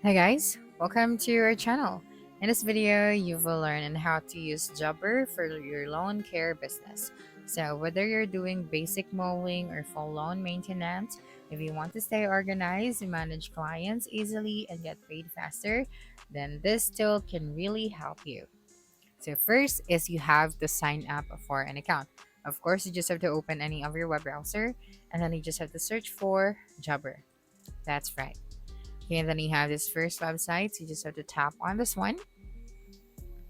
Hi guys, welcome to our channel. In this video, you will learn on how to use Jobber for your lawn care business. So whether you're doing basic mowing or full lawn maintenance, if you want to stay organized, manage clients easily, and get paid faster, then this tool can really help you. So first is you have to sign up for an account. Of course, you just have to open any of your web browser, and then you just have to search for Jobber. That's right. Okay, and then you have this first website. So you just have to tap on this one.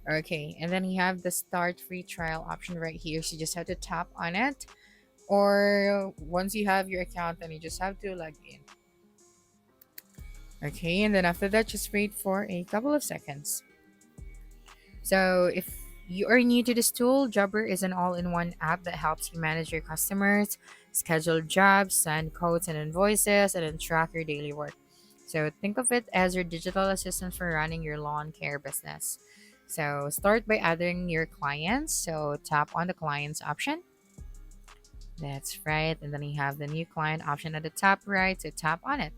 Okay, and then you have the start free trial option right here. So you just have to tap on it. Or once you have your account, then you just have to log in. Okay, and then after that, just wait for a couple of seconds. So if you are new to this tool, Jobber is an all-in-one app that helps you manage your customers, schedule jobs, send codes and invoices, and then track your daily work. So think of it as your digital assistant for running your lawn care business. So start by adding your clients. So tap on the clients option. That's right. And then you have the new client option at the top right. So tap on it.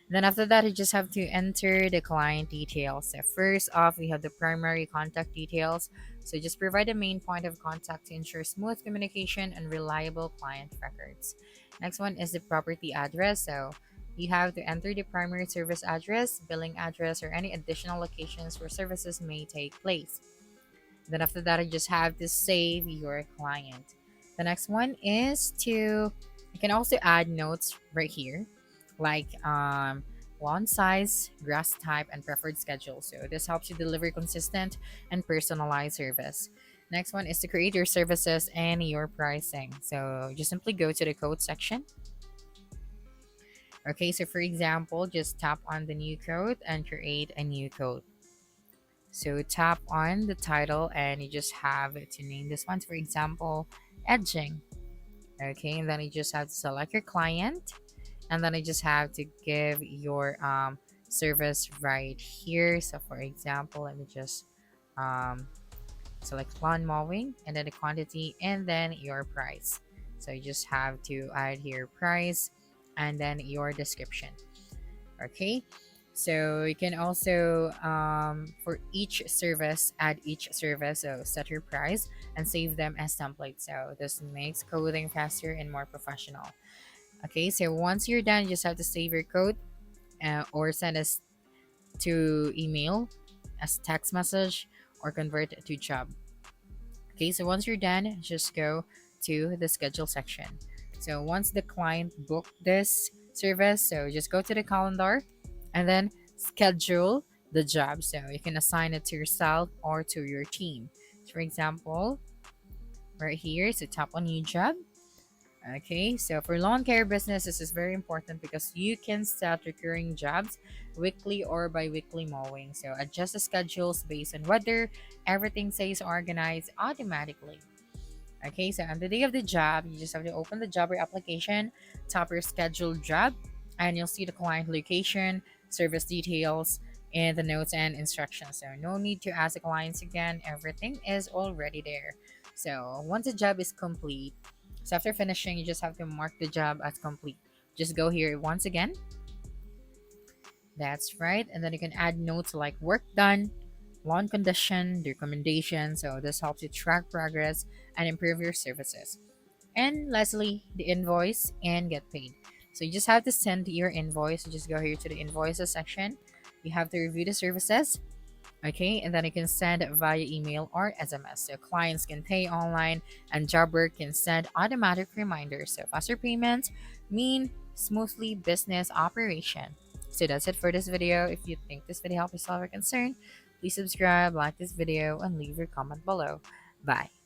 Then after that, you just have to enter the client details. So first off, we have the primary contact details. So just provide the main point of contact to ensure smooth communication and reliable client records. Next one is the property address. So you have to enter the primary service address, billing address, or any additional locations where services may take place. Then after that, you just have to save your client. The next one is you can also add notes right here, like lawn size, grass type, and preferred schedule. So this helps you deliver consistent and personalized service. Next one is to create your services and your pricing. So just simply go to the code section. Okay, so for example, just tap on the new code and create a new code. So tap on the title and you just have to name this one, for example, edging. Okay, and then you just have to select your client, and then you just have to give your service right here. So for example, let me just um, select lawn mowing, and then the quantity, and then your price. So you just have to add here price and then your description. Okay, so you can also for each service add each service, so set your price and save them as templates. So this makes coding faster and more professional. Okay, so once you're done, you just have to save your code or send us to email as text message or convert it to job. Okay, so once you're done, just go to the schedule section. So once the client booked this service, so just go to the calendar and then schedule the job. So you can assign it to yourself or to your team. So for example, right here, so tap on new job. Okay, so for lawn care business, this is very important because you can set recurring jobs weekly or bi-weekly mowing. So adjust the schedules based on whether everything stays organized automatically. Okay, so on the day of the job, you just have to open the jobber application, tap your scheduled job, and you'll see the client location, service details, and the notes and instructions. So no need to ask the clients again, everything is already there. So once the job is complete, so after finishing, you just have to mark the job as complete. Just go here once again. That's right. And then you can add notes like work done, lawn condition, recommendation. So this helps you track progress and improve your services. And lastly, the invoice and get paid. So you just have to send your invoice. You just go here to the invoices section. You have to review the services. Okay, and then you can send via email or SMS. So clients can pay online and Jobber can send automatic reminders. So faster payments mean smoothly business operation. So that's it for this video. If you think this video helped you solve your concern, please subscribe, like this video, and leave your comment below. Bye.